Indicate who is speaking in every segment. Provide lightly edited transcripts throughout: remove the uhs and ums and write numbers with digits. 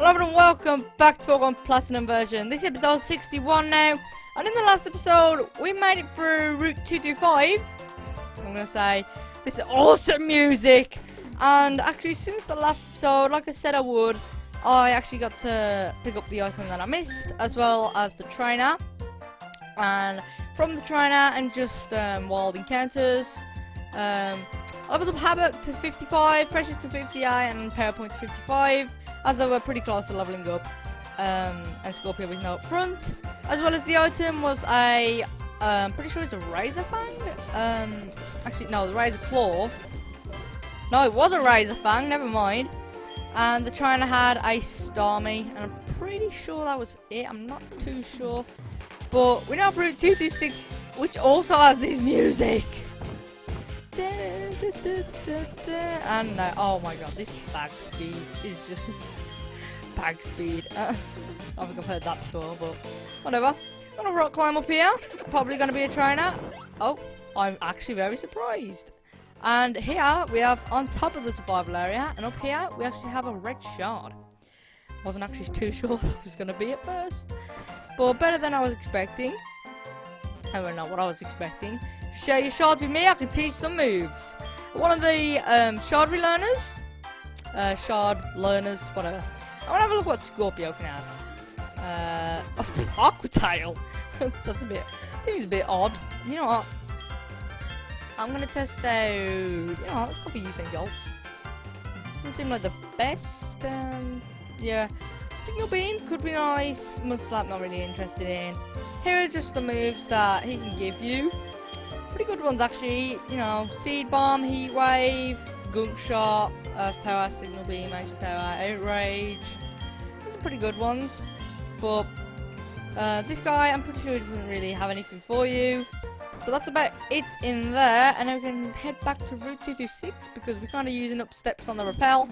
Speaker 1: Hello and welcome back to Pokemon Platinum version. This is episode 61 now, and in the last episode we made it through Route 225. I'm gonna say this is awesome music, and actually since the last episode, like I said I would, I actually got to pick up the item that I missed, as well as the trainer. And from the trainer and just wild encounters, I leveled up Habit to 55, Precious to 58, and PowerPoint to 55. As they were pretty close to leveling up, and Scorpio was now up front. As well as the item was a, pretty sure it's a Razor Fang. Actually, no, the Razor Claw. No, it was a Razor Fang, never mind. And the trainer had a Starmie, and I'm pretty sure that was it. I'm not too sure. But we're now through 226, which also has this music. And oh my god, this bag speed is just bag speed. I don't think I've heard that before, but whatever. Gonna rock climb up here. Probably gonna be a trainer. Oh, I'm actually very surprised. And here we have on top of the survival area, and up here we actually have a red shard. Wasn't actually too sure that was gonna be at first, but better than I was expecting. I don't know what I was expecting. Share your shards with me, I can teach some moves. One of the shard relearners, shard learners, whatever. I want to have a look what Scorpio can have. Aqua Tail. That's seems a bit odd. You know what? I'm gonna test out. You know what? Let's go for Usain Jolts. Doesn't seem like the best. Yeah. Signal Beam could be nice. Mud Slap, not really interested in. Here are just the moves that he can give you. Pretty good ones actually, you know, Seed Bomb, Heat Wave, Gunk Shot, Earth Power, Signal Beam, Action Power, Outrage. Those are pretty good ones. But this guy, I'm pretty sure he doesn't really have anything for you. So that's about it in there, and then we can head back to Route 226 because we're kind of using up steps on the rappel.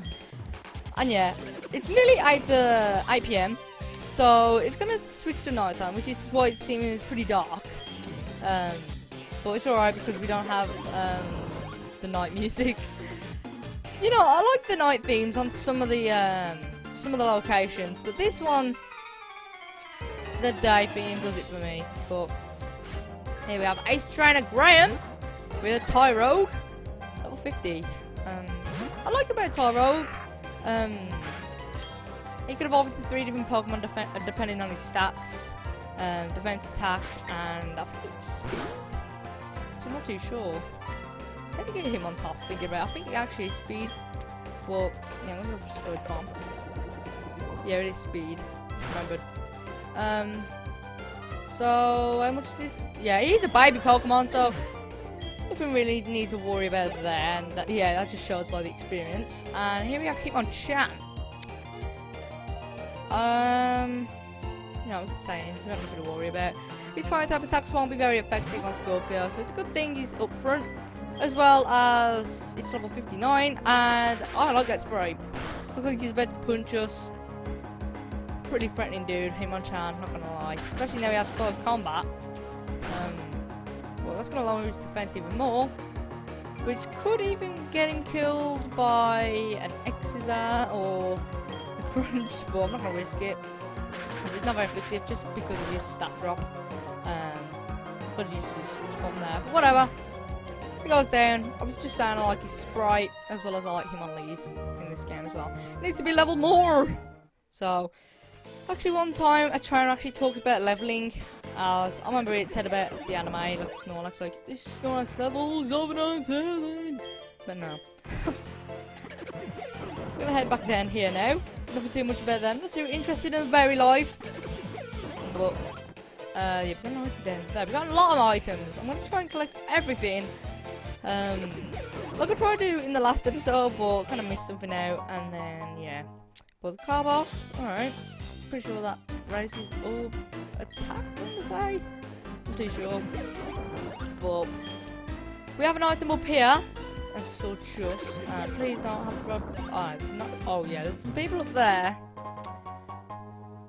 Speaker 1: And yeah, it's nearly 8 PM, so it's gonna switch to night time, which is why it's seeming pretty dark. But it's alright because we don't have the night music. You know, I like the night themes on some of the locations, but this one, the day theme does it for me. But here we have Ace Trainer Graham with a Tyrogue, level 50. I like about Tyrogue. He could evolve into 3 different Pokemon depending on his stats, defense, attack, and I think it's speed. I'm not too sure. I think get him on top, thinking about it. I think it actually is speed. Well, yeah, I'm gonna go for Stoid Bomb. Yeah, it is speed. Remembered. So, how much is this? Yeah, he's a baby Pokemon, so nothing really need to worry about there. And that, yeah, that just shows by the experience. And here we have Hitmonchan. You know, I'm just saying, we've got nothing to worry about. His fire type attacks won't be very effective on Scorpio, so it's a good thing he's up front, as well as it's level 59, and I like that spray. Looks like he's about to punch us. Pretty threatening dude, Hitmonchan, not gonna lie. Especially now he has close combat. Well, that's gonna lower his defense even more, which could even get him killed by an Exizar or a Crunch, but I'm not gonna risk it. It's not very effective just because of his stat drop. But he's just bomb there. But whatever. He goes down. I was just saying I like his sprite as well as I like him on Lee's in this game as well. It needs to be leveled more. So actually one time a trainer actually talked about leveling. As I remember it said about the anime, like Snorlax, like this Snorlax level is over 9,000. But no. I'm gonna head back down here now. Nothing too much about them. Not too interested in the berry life. But yeah, we're gonna head down there. We've got a lot of items. I'm gonna try and collect everything. Like I tried to do in the last episode, but kind of missed something out. And then yeah. But the car boss, alright. Pretty sure that raises up attack, I'm gonna say. Not too sure. But we have an item up here. As we saw just, please don't have oh yeah, there's some people up there.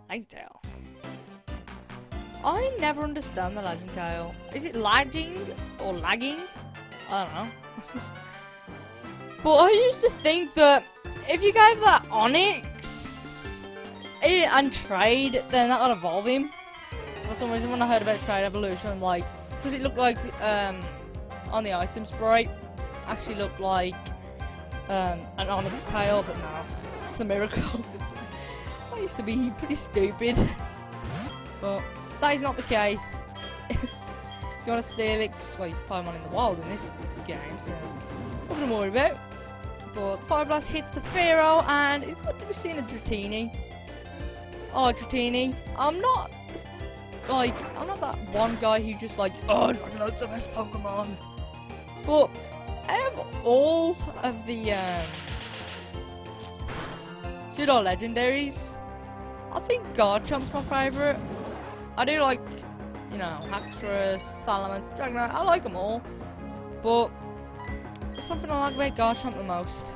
Speaker 1: Lagtail. I never understand the lagging tail. Is it lagging or lagging? I don't know. But I used to think that if you gave that Onyx and trade, then that would evolve him. For some reason, when I heard about trade evolution, I'm like, because it looked like on the item sprite, actually looked like an onyx tail, but no, it's the miracle. I used to be pretty stupid, but that is not the case. If you want to Steelix, well, you can find one in the wild in this game, so nothing to worry about. But Fire Blast hits the Pharaoh, and it's good to be seeing a Dratini. Oh, Dratini. I'm not that one guy who just like, oh, Dragonite's the best Pokemon. But out of all of the pseudo legendaries, I think Garchomp's my favourite. I do like, you know, Haxorus, Salamence, Dragonite. I like them all, but there's something I like about Garchomp the most.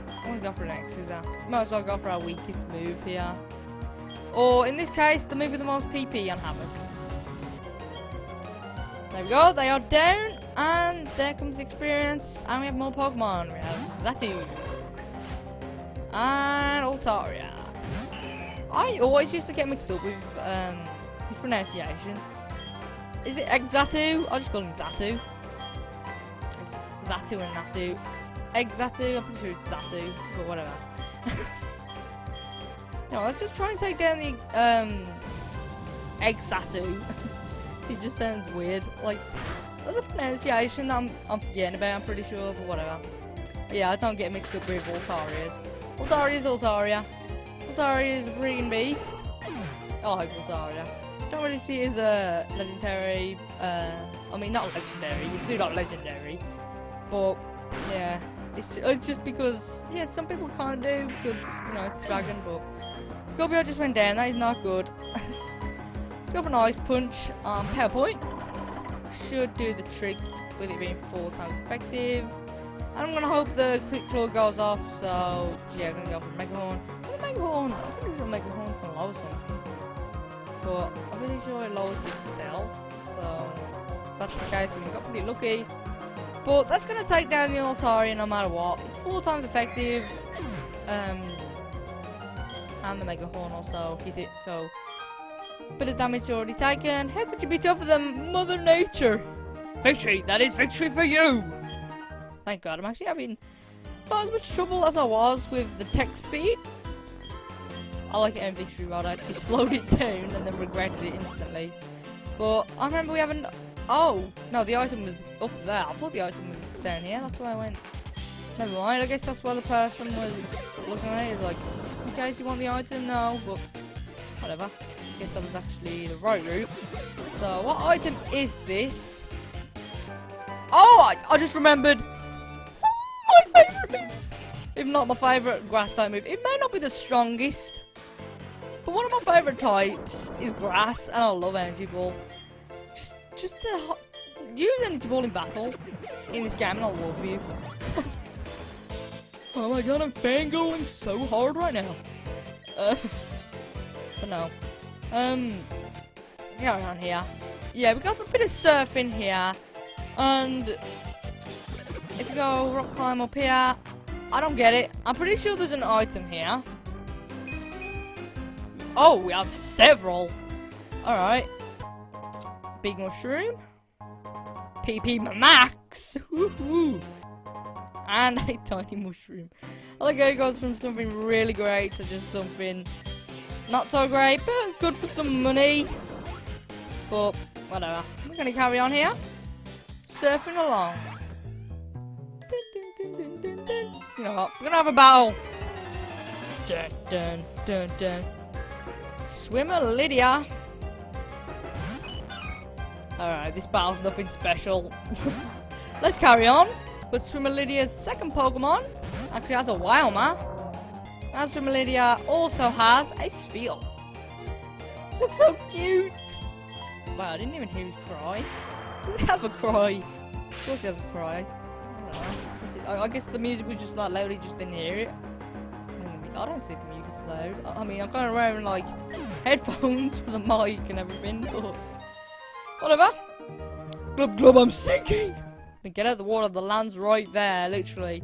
Speaker 1: I'm gonna go for an X-Scissor. Might as well go for our weakest move here. Or, in this case, the move with the most PP on Havoc. There we go, they are down, and there comes the experience, and we have more Pokemon. We have Xatu. And Altaria. I always used to get mixed up with his pronunciation. Is it Xatu? I'll just call him Xatu. It's Xatu and Natu. Xatu, I'm pretty sure it's Xatu, but whatever. No, let's just try and take down the Xatu. It just sounds weird. Like, there's a pronunciation that I'm forgetting about, I'm pretty sure, but whatever. But yeah, I don't get mixed up with Altarias. Altaria's Altaria. Altaria is a freaking beast. I like Altaria. Don't really see it as a legendary, I mean, not legendary, it's not legendary. But, yeah, it's just because, yeah, some people kind of do, because, you know, it's dragon, but Scorpio just went down, that is not good. Let's go for an Ice Punch on Power Point. Should do the trick with it being 4 times effective. And I'm going to hope the Quick Claw goes off, so, yeah, I'm going to go for Mega Horn. Mega Horn, I'm pretty sure Mega Horn can lower something. But I'm pretty sure it lowers itself, so that's the case, and we got pretty lucky. But that's going to take down the Altaria no matter what. It's 4 times effective, and the Mega Horn also hit it, so bit of damage already taken. How could you be tougher than Mother Nature? Victory! That is victory for you! Thank God, I'm actually having not as much trouble as I was with the text speed. I like it in Victory Mode, I actually slowed it down and then regretted it instantly. But I remember we haven't. Oh, no, the item was up there. I thought the item was down here, that's why I went. Never mind, I guess that's why the person was looking at it, like, just in case you want the item, no, but whatever. I guess that was actually the right route. So, what item is this? Oh, I just remembered. Oh, my favourite move. If not my favourite grass type move. It may not be the strongest, but one of my favourite types is grass, and I love Energy Ball. Just the use Energy Ball in battle in this game, and I love you. Oh my God, I'm fangirling so hard right now. But no. Let's go around here. Yeah, we got a bit of surfing here, and if you go rock climb up here, I don't get it. I'm pretty sure there's an item here. Oh, we have several. Alright. Big mushroom. PP max. Woohoo. And a tiny mushroom. I like how it goes from something really great to just something not so great, but good for some money. But whatever. We're gonna carry on here. Surfing along. Dun, dun, dun, dun, dun, dun. You know what? We're gonna have a battle. Dun dun dun dun. Swimmer Lydia. Alright, this battle's nothing special. Let's carry on. But Swimmer Lydia's second Pokemon actually has a Wilmer. And Swimmer Lydia also has a Spheal. Looks so cute. Wow, I didn't even hear his cry. Does he have a cry? Of course he has a cry. I don't know. I guess the music was just that loud, he just didn't hear it. I don't think the music's loud. I mean, I'm kind of wearing like headphones for the mic and everything, but whatever. Glub glub, I'm sinking. Get out of the water, the land's right there, literally.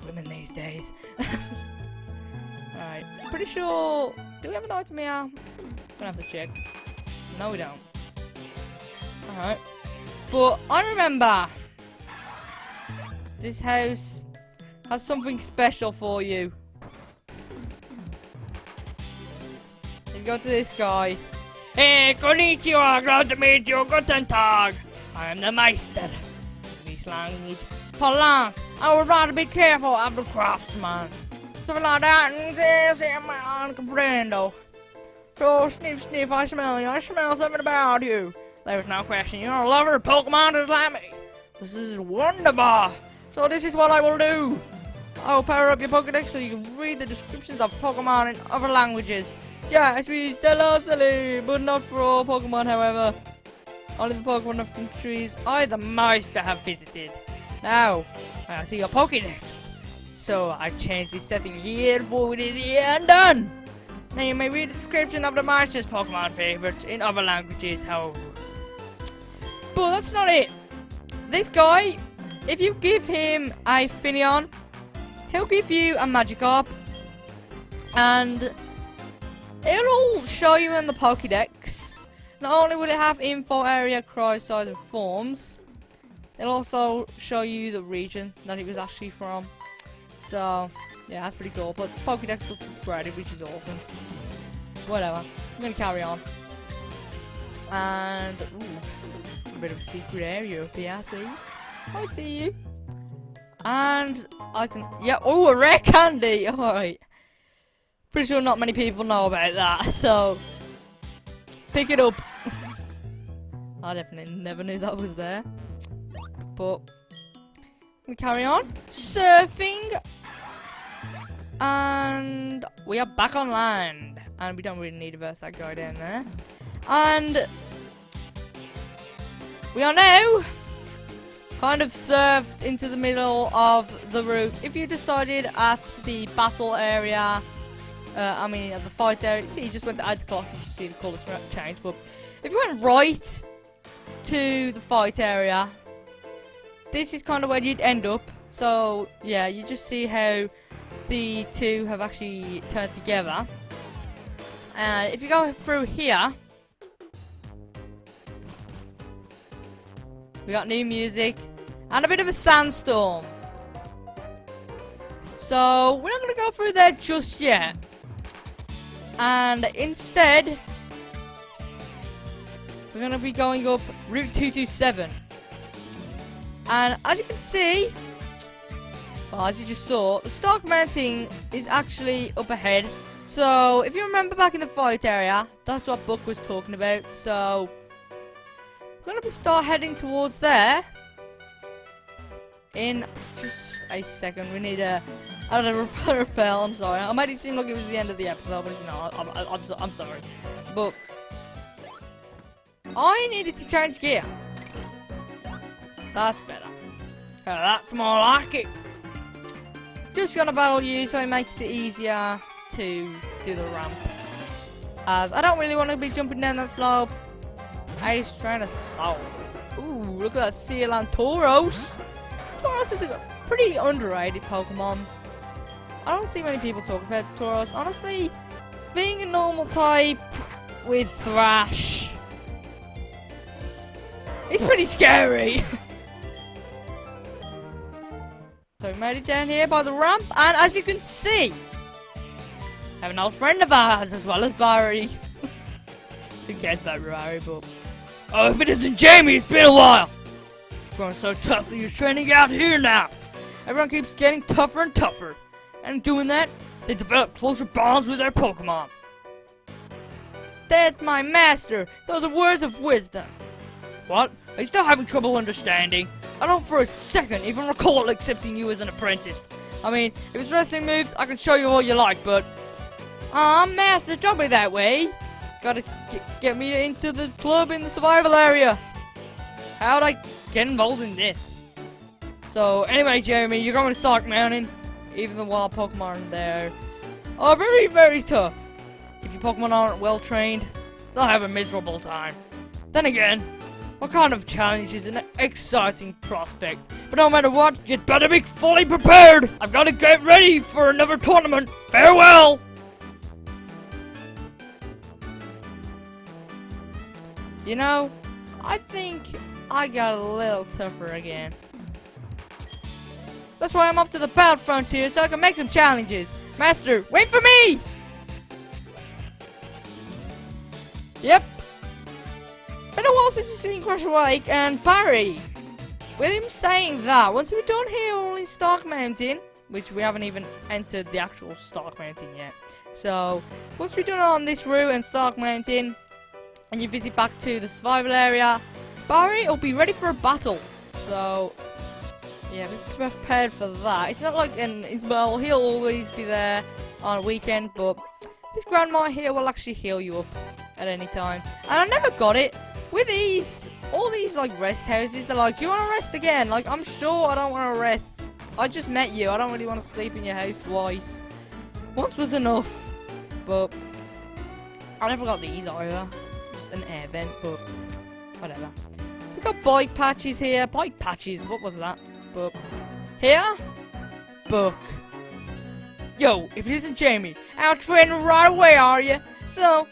Speaker 1: Women these days. Alright, pretty sure... Do we have an item here? Gonna have to check. No, we don't. Alright. But I remember... This house has something special for you. You go to this guy. Hey, konnichiwa, glad to meet you, guten tag. I am the Meister. This language. Parlance, I would rather be careful of the craftsman. Something like that, and I comprendo. So, sniff, sniff, I smell you. I smell something about you. There's no question, you're a lover of Pokemon just like me. This is wonderful. So this is what I will do. I will power up your Pokédex so you can read the descriptions of Pokemon in other languages. Yes, we still silly, but not for all Pokemon, however. Only the Pokemon of countries I, the Meister, have visited. Now, I see your Pokédex. So I've changed the setting here for this here and done. Now you may read the description of the Meister's Pokemon favorites in other languages, however. But that's not it. This guy, if you give him a Finneon, he'll give you a Magikarp. And it'll show you in the Pokédex. Not only will it have info, area, cry, size, and forms, it'll also show you the region that he was actually from. So, yeah, that's pretty cool. But Pokédex looks upgraded, which is awesome. Whatever. I'm gonna carry on. And, ooh, a bit of a secret area up here, see? I see you. And I can, yeah, oh, a rare candy! Alright. Pretty sure not many people know about that, so pick it up. I definitely never knew that was there. But we carry on. Surfing. And we are back on land. And we don't really need to verse that guy down there. And we are now kind of surfed into the middle of the route. If you decided at the battle area, I mean at the fight area, see, you just went to add the clock, you should see the colours change. But if you went right to the fight area, this is kind of where you'd end up. So yeah, you just see how the two have actually turned together. And if you go through here, we got new music and a bit of a sandstorm. So we're not going to go through there just yet. And instead, we're going to be going up Route 227. And as you can see, well, as you just saw, the Stark Mountain is actually up ahead. So if you remember back in the fight area, that's what Buck was talking about. So we're going to start heading towards there in just a second. We need a repel. I'm sorry. I made it seem like it was the end of the episode, but it's not. I'm sorry. But I needed to change gear. That's better. That's more like it. Just gonna battle you so it makes it easier to do the ramp. As I don't really want to be jumping down that slope. Ice trying to solve. Ooh, look at that Seal and Tauros. Tauros is a pretty underrated Pokemon. I don't see many people talking about Tauros. Honestly, being a normal type with Thrash, it's pretty scary. So we made it down here by the ramp, and as you can see, I have an old friend of ours as well as Barry. Who cares about Barry, but oh, if it isn't Jamie, it's been a while. He's growing so tough that he's training out here now. Everyone keeps getting tougher and tougher, and in doing that, they develop closer bonds with their Pokemon. That's my master. Those are words of wisdom. What? Are you still having trouble understanding? I don't for a second even recall accepting you as an apprentice. I mean, if it's wrestling moves, I can show you all you like, but master, don't be that way. Gotta get me into the club in the survival area. How'd I get involved in this? So, anyway, Jeremy, you're going to Stark Mountain. Even the wild Pokemon there are very, very tough. If your Pokemon aren't well trained, they'll have a miserable time. Then again, What kind of challenge is an exciting prospect? But no matter what, you'd better be fully prepared! I've got to get ready for another tournament! Farewell! You know, I think I got a little tougher again. That's why I'm off to the Battle Frontier so I can make some challenges. Master, wait for me! Yep. Been a while since you've seen Crash Awake and Barry. With him saying that, once we're done here all in Stark Mountain, which we haven't even entered the actual Stark Mountain yet. So, once we're done on this route and Stark Mountain, and you visit back to the survival area, Barry will be ready for a battle. So, yeah, be prepared for that. It's not like an Isabel, he'll always be there on a weekend, but this grandma here will actually heal you up at any time. And I never got it. With all these like rest houses, they're like, you want to rest again? Like, I'm sure I don't want to rest. I just met you. I don't really want to sleep in your house twice. Once was enough. But I never got these either. Just an air vent, but whatever. We got bike patches here. Bike patches, what was that? Book. Here? Book. Yo, if it isn't Jamie, I'll train right away, are you? So,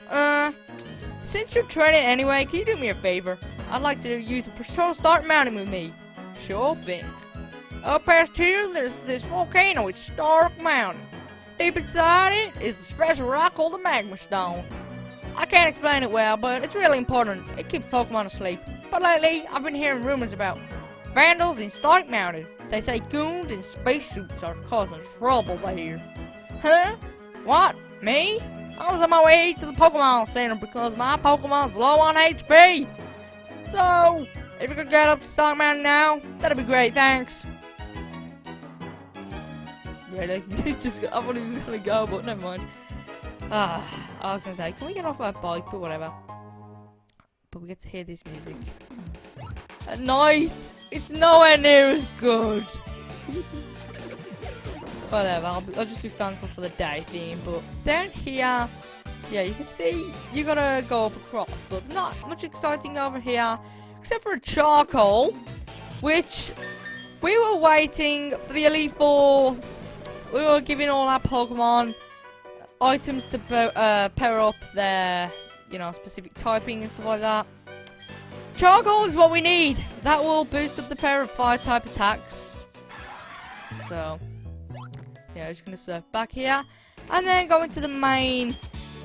Speaker 1: since you're training anyway, can you do me a favor? I'd like to use the patrol Stark Mountain with me. Sure thing. Up past here, there's this volcano. It's Stark Mountain. Deep inside it is the special rock called the Magma Stone. I can't explain it well, but it's really important. It keeps Pokemon asleep. But lately, I've been hearing rumors about vandals in Stark Mountain. They say goons in spacesuits are causing trouble there. Huh? What? Me? I was on my way to the Pokemon Center because my Pokemon's low on HP. So, if you could get up to Stark Mountain now, that'd be great, thanks. Really? I thought he was gonna go, but never mind. I was gonna say, can we get off our bike, but whatever. But we get to hear this music. At night, it's nowhere near as good. Whatever, I'll just be thankful for the day theme. But down here, yeah, you can see you gotta go up across, but not much exciting over here, except for a charcoal, which we were waiting for the Elite Four. We were giving all our Pokemon items to power up their, you know, specific typing and stuff like that. Charcoal is what we need. That will boost up the power of fire type attacks. So, yeah, I'm just gonna surf back here, and then go into the main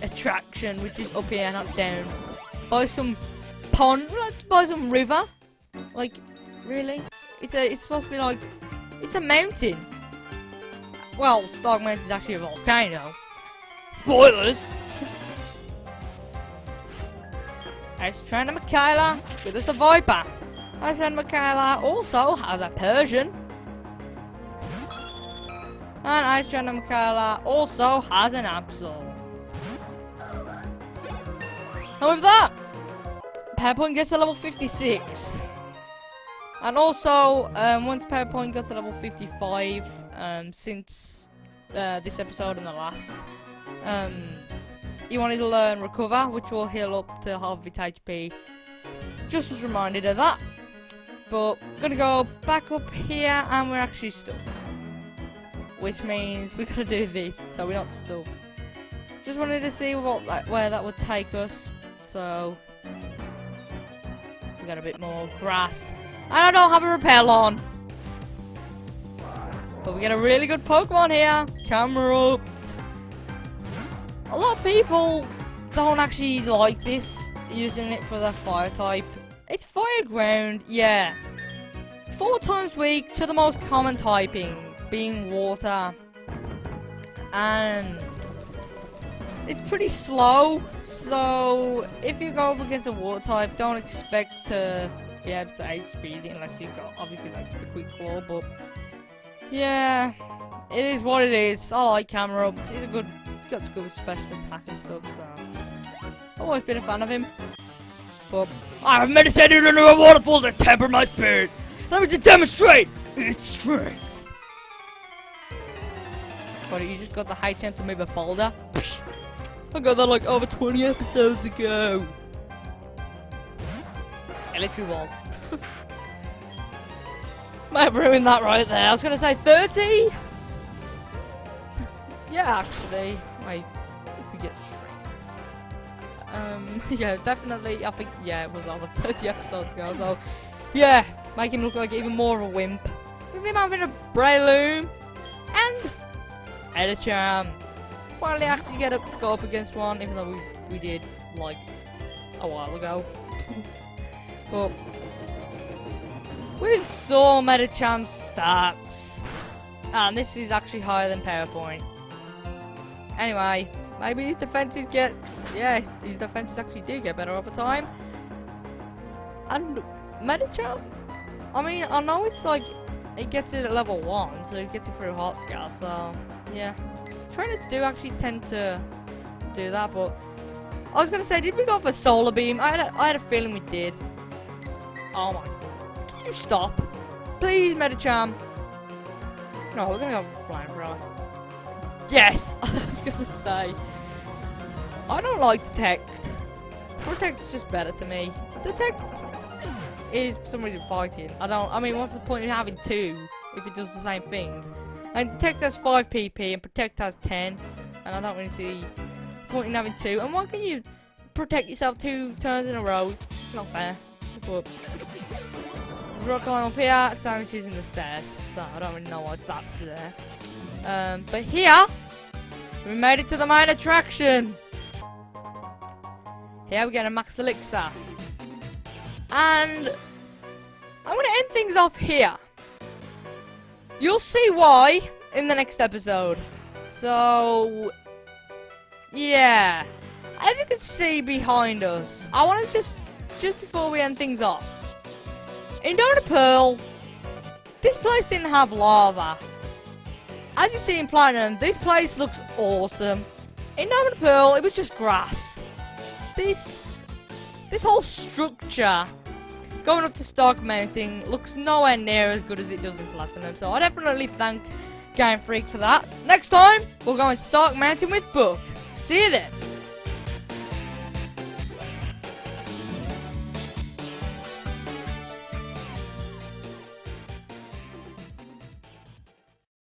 Speaker 1: attraction, which is up here, not down. By some pond, by some river. Like, really? It's supposed to be like, it's a mountain. Well, Stark Mountain is actually a volcano. Spoilers! Ice Trainer Michaela with us a Viper. Ice Trainer Michaela also has a Persian. And Ice Trainer Michaela also has an Absol. And with that, PowerPoint gets to level 56. And also, once PowerPoint gets to level 55, since this episode and the last, you wanted to learn Recover, which will heal up to half of its HP. Just was reminded of that. But we're gonna go back up here, and we're actually stuck. Which means we're gonna do this, so we're not stuck. Just wanted to see where that would take us. So we got a bit more grass, and I don't have a repel on. But we get a really good Pokemon here. Camerupt. A lot of people don't actually like this, using it for the fire type. It's fire ground, yeah. 4 times weak to the most common typing, being water. And it's pretty slow, so if you go up against a water type, don't expect to be able to outspeed it unless you've got, obviously, like the Quick Claw, but yeah, it is what it is. I like Camerupt. He's a good, got good special attack and stuff, so I've always been a fan of him. But I have meditated under a waterfall to temper my spirit. Let me to demonstrate its strength. But you just got the high jump to move a boulder. I got that like over 20 episodes ago. It literally was. Might have ruined that right there. I was gonna say 30. Yeah, actually. Wait, if we get straight. Yeah, definitely. I think it was over 30 episodes ago. So, yeah, make him look like even more of a wimp. With him having a Breloom and Medicham. Finally, actually get up to go up against one, even though we did like a while ago. But we saw Medicham's stats, and this is actually higher than PowerPoint. Anyway, maybe his defenses his defenses actually do get better over time. And Medicham, I mean, I know it's like it gets it at level 1, so it gets it through Heart Scout. So yeah, trainers do actually tend to do that. But I was gonna say, did we go for Solar Beam? I had a feeling we did. Oh my! Can you stop, please, Medicham? No, we're gonna go for Flying Thrower. Yes, I was gonna say. I don't like Detect. Protect's just better to me. Detect is for some reason fighting. I mean, what's the point in having 2 if it does the same thing? And Detect has 5 PP and Protect has 10, and I don't really see the point in having 2. And why can't you protect yourself 2 turns in a row? It's not fair. But rock climb up here, Sammy's using the stairs, so I don't really know why it's that to there. But here, we made it to the main attraction. Here we get a Max Elixir. And I'm gonna end things off here. You'll see why in the next episode. So, yeah. As you can see behind us, I want to just before we end things off. In Diamond Pearl, this place didn't have lava. As you see in Platinum, this place looks awesome. In Diamond Pearl, it was just grass. This whole structure going up to Stark Mountain looks nowhere near as good as it does in Platinum. So I definitely thank Game Freak for that. Next time, we'll go on Stark Mountain with Book. See you then.